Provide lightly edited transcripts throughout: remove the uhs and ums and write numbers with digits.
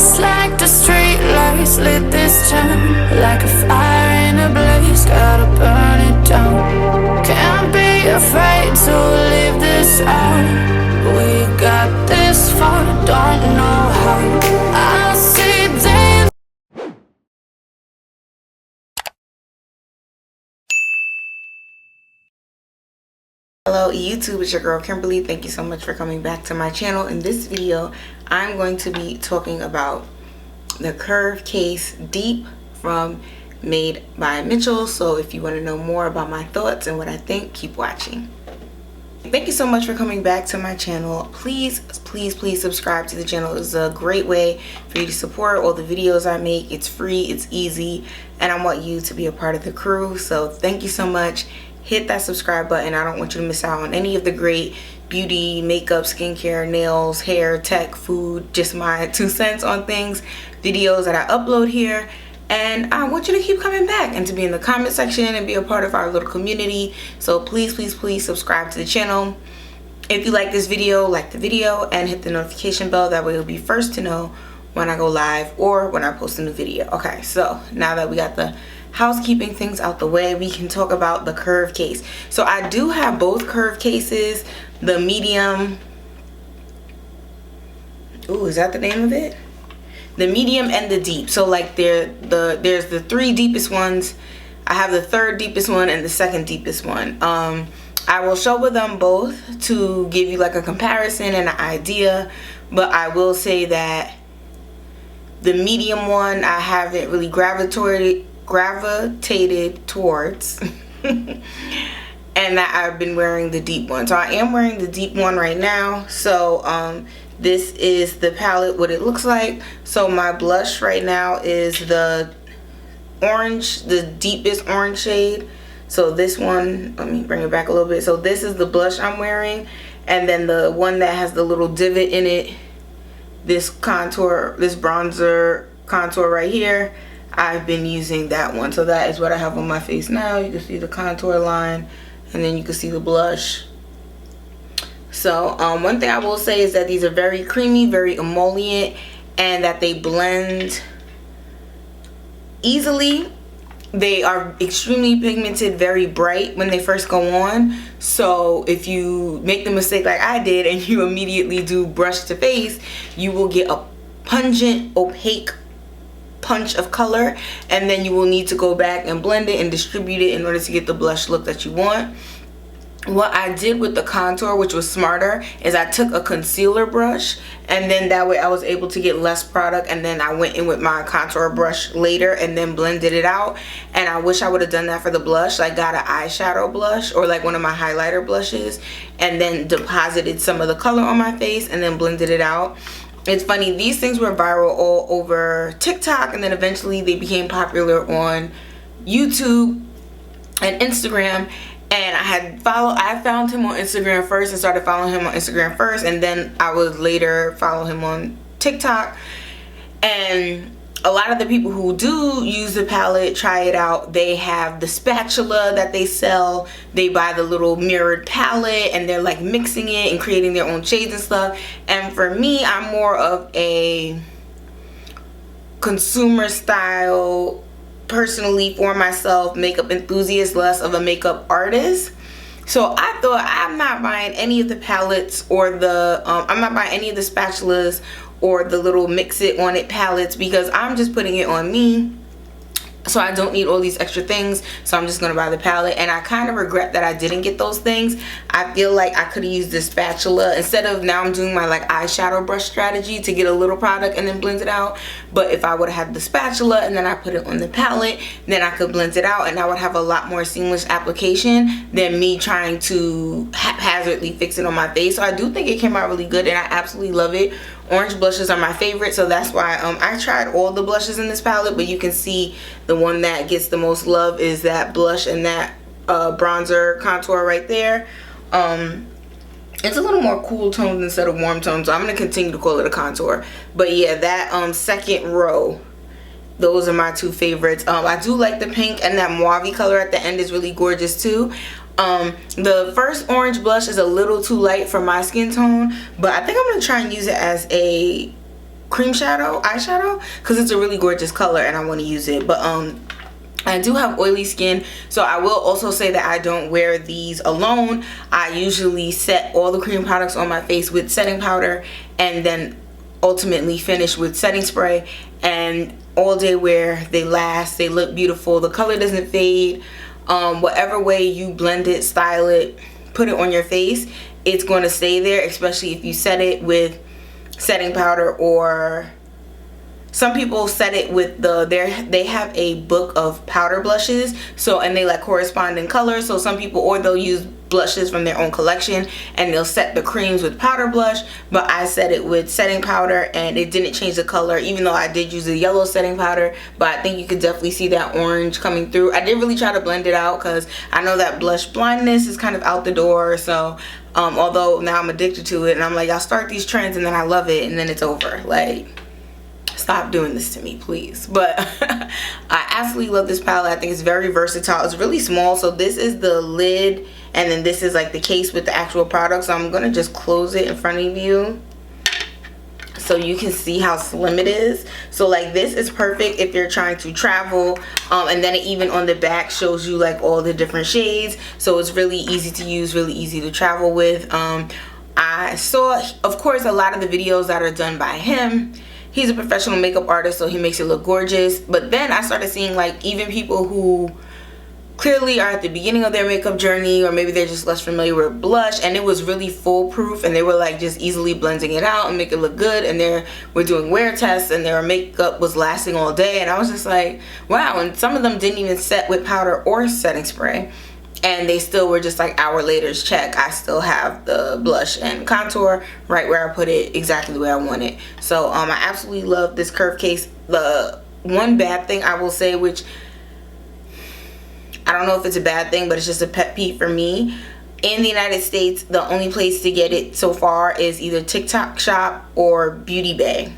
Just like the street lights lit this town, like a fire in a blaze, gotta burn it down. Can't be afraid to leave this out. We got this far, don't know how. I see them. Hello YouTube, it's your girl Kimberly. Thank you so much for coming back to my channel. In this video, I'm going to be talking about the Curve Case Deep from Made by Mitchell. So if you want to know more about my thoughts and what I think, keep watching. Thank you so much for coming back to my channel. Please subscribe to the channel. It's a great way for you to support all the videos I make. It's free, it's easy, and I want you to be a part of the crew. So thank you so much. Hit that subscribe button. I don't want you to miss out on any of the great beauty, makeup, skincare, nails, hair, tech, food, just my 2 cents on things, videos that I upload here. And I want you to keep coming back and to be in the comment section and be a part of our little community. So please subscribe to the channel. If you like this video, like the video and hit the notification bell. That way you'll be first to know when I go live or when I post a new video. Okay, so now that we got the housekeeping things out the way, we can talk about the Curve Case. So I do have both Curve cases, the medium. Ooh, is that the name of it? The medium and the deep. So like there's the 3 deepest ones. I have the 3rd deepest one and the 2nd deepest one. I will show with them both to give you like a comparison and an idea, but I will say that the medium one I haven't really gravitated towards and that I've been wearing the deep one. So I am wearing the deep one right now. So this is the palette, what it looks like. So my blush right now is the orange, the deepest orange shade. So this one, let me bring it back a little bit. So this is the blush I'm wearing, and then the one that has the little divot in it, this contour, this bronzer contour right here, I've been using that one. So that is what I have on my face now. You can see the contour line, and then you can see the blush. So one thing I will say is that these are very creamy, very emollient, and that they blend easily. They are extremely pigmented, very bright when they first go on. So if you make the mistake like I did and you immediately do brush to face, you will get a pungent, opaque punch of color, and then you will need to go back and blend it and distribute it in order to get the blush look that you want. What I did with the contour, which was smarter, is I took a concealer brush, and then that way I was able to get less product, and then I went in with my contour brush later and then blended it out. And I wish I would have done that for the blush. Like got an eyeshadow blush or like one of my highlighter blushes and then deposited some of the color on my face and then blended it out. It's funny, these things were viral all over TikTok, and then eventually they became popular on YouTube and Instagram. And I found him on Instagram first and started following him on Instagram first, and then I would later follow him on TikTok. And a lot of the people who do use the palette, try it out, they have the spatula that they sell. They buy the little mirrored palette and they're like mixing it and creating their own shades and stuff. And for me, I'm more of a consumer style, personally for myself, makeup enthusiast, less of a makeup artist. So I thought I'm not buying any of the palettes or the I'm not buying any of the spatulas or the little mix it on it palettes, because I'm just putting it on me. So I don't need all these extra things, so I'm just gonna buy the palette. And I kind of regret that I didn't get those things. I feel like I could have used this spatula instead of, now I'm doing my like eyeshadow brush strategy to get a little product and then blend it out. But if I would have had the spatula and then I put it on the palette, then I could blend it out and I would have a lot more seamless application than me trying to haphazardly fix it on my face. So I do think it came out really good and I absolutely love it. Orange blushes are my favorite, so that's why I tried all the blushes in this palette, but you can see the one that gets the most love is that blush and that bronzer contour right there. It's a little more cool toned instead of warm toned, so I'm going to continue to call it a contour. But yeah, that second row, those are my 2 favorites. I do like the pink, and that mauve color at the end is really gorgeous too. The first orange blush is a little too light for my skin tone, but I think I'm going to try and use it as a cream eyeshadow, because it's a really gorgeous color and I want to use it. But I do have oily skin, so I will also say that I don't wear these alone. I usually set all the cream products on my face with setting powder and then ultimately finish with setting spray. And all day wear, they last, they look beautiful, the color doesn't fade. Whatever way you blend it, style it, put it on your face, it's going to stay there, especially if you set it with setting powder, or some people set it with they have a book of powder blushes, so, and they like correspond in color. So some people, or they'll use blushes from their own collection and they'll set the creams with powder blush, but I set it with setting powder and it didn't change the color, even though I did use a yellow setting powder. But I think you could definitely see that orange coming through. I did really try to blend it out because I know that blush blindness is kind of out the door. So although now I'm addicted to it and I'm like, I'll start these trends and then I love it and then it's over. Like, stop doing this to me, please. But I absolutely love this palette. I think it's very versatile. It's really small, so this is the lid and then this is like the case with the actual product. So I'm gonna just close it in front of you so you can see how slim it is. So like, this is perfect if you're trying to travel, and then it even on the back shows you like all the different shades, so it's really easy to use, really easy to travel with. I saw, of course, a lot of the videos that are done by him. He's a professional makeup artist, so he makes it look gorgeous. But then I started seeing like even people who clearly are at the beginning of their makeup journey, or maybe they're just less familiar with blush, and it was really foolproof and they were like just easily blending it out and make it look good, and they were doing wear tests and their makeup was lasting all day. And I was just like, wow. And some of them didn't even set with powder or setting spray, and they still were just like hour later's check, I still have the blush and contour right where I put it, exactly the way I want it. So I absolutely love this curve case. The one bad thing I will say, which I don't know if it's a bad thing, but it's just a pet peeve for me, in the United States, the only place to get it so far is either TikTok Shop or Beauty Bay.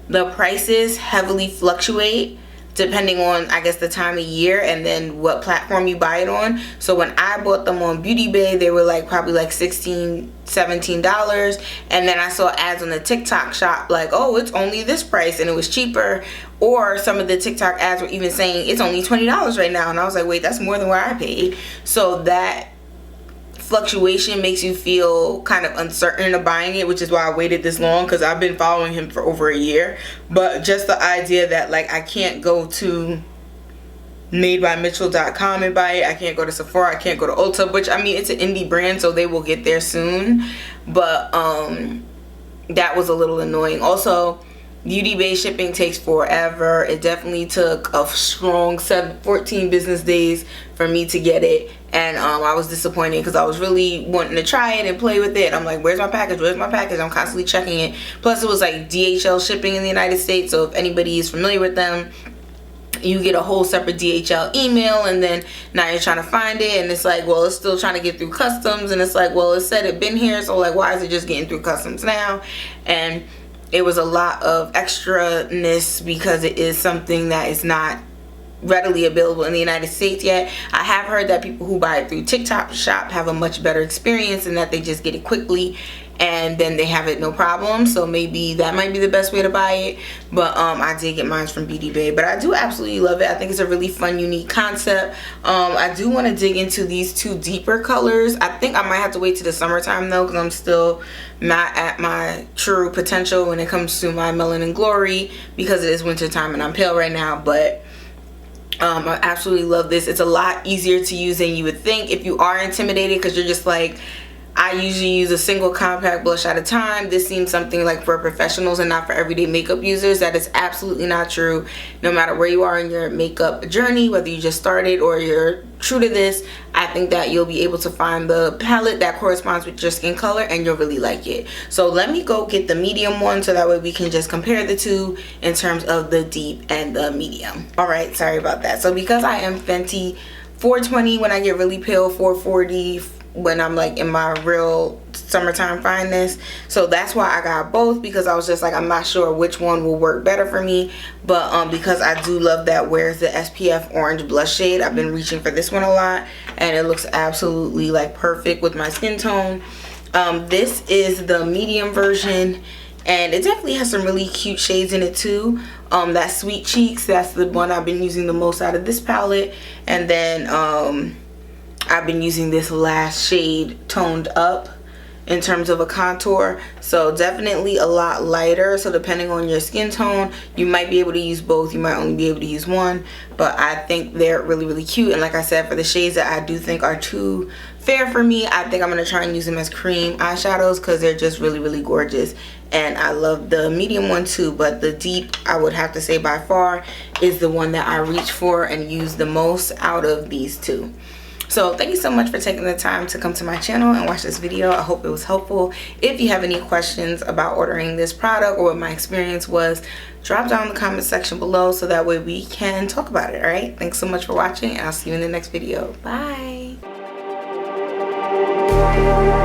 The prices heavily fluctuate depending on, I guess, the time of year and then what platform you buy it on. So when I bought them on Beauty Bay, they were like probably like $16, $17, and then I saw ads on the TikTok Shop like, oh, it's only this price, and it was cheaper. Or some of the TikTok ads were even saying it's only $20 right now, and I was like, wait, that's more than what I paid. So that fluctuation makes you feel kind of uncertain of buying it, which is why I waited this long, because I've been following him for over a year. But just the idea that like I can't go to madebymitchell.com and buy it, I can't go to Sephora, I can't go to Ulta, which I mean, it's an indie brand, so they will get there soon. But that was a little annoying. Also, Beauty Bay shipping takes forever. It definitely took a strong 14 business days for me to get it, and I was disappointed because I was really wanting to try it and play with it. I'm like, where's my package, where's my package? I'm constantly checking it. Plus it was like DHL shipping in the United States, so if anybody is familiar with them, you get a whole separate DHL email, and then now you're trying to find it, and it's like, well, it's still trying to get through customs, and it's like, well, it said it been here, so like, why is it just getting through customs now? And it was a lot of extra-ness because it is something that is not readily available in the United States yet. I have heard that people who buy it through TikTok Shop have a much better experience, and that they just get it quickly and then they have it no problem. So maybe that might be the best way to buy it. But I did get mine from Beauty Bay. But I do absolutely love it. I think it's a really fun, unique concept. I do want to dig into these two deeper colors. I think I might have to wait till the summertime though, because I'm still not at my true potential when it comes to my Melanin Glory, because it is winter time and I'm pale right now. But I absolutely love this. It's a lot easier to use than you would think if you are intimidated, because you're just like, I usually use a single compact blush at a time. This seems something like for professionals and not for everyday makeup users. That is absolutely not true. No matter where you are in your makeup journey, whether you just started or you're true to this, I think that you'll be able to find the palette that corresponds with your skin color and you'll really like it. So let me go get the medium one so that way we can just compare the two in terms of the deep and the medium. Alright, sorry about that. So because I am Fenty 420 when I get really pale, 440 when I'm like in my real summertime fineness, so that's why I got both, because I was just like, I'm not sure which one will work better for me. But because I do love that Where's the SPF orange blush shade, I've been reaching for this one a lot, and it looks absolutely like perfect with my skin tone. This is the medium version, and it definitely has some really cute shades in it too. That Sweet Cheeks, that's the one I've been using the most out of this palette. And then I've been using this last shade, Toned Up, in terms of a contour. So definitely a lot lighter, so depending on your skin tone, you might be able to use both, you might only be able to use one, but I think they're really cute. And like I said, for the shades that I do think are too fair for me, I think I'm going to try and use them as cream eyeshadows because they're just really gorgeous. And I love the medium one too, but the deep, I would have to say by far, is the one that I reach for and use the most out of these two. So thank you so much for taking the time to come to my channel and watch this video. I hope it was helpful. If you have any questions about ordering this product or what my experience was, drop down in the comment section below so that way we can talk about it. All right, thanks so much for watching, and I'll see you in the next video. Bye.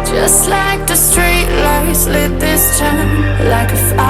Just like the street lights lit this town, like a fire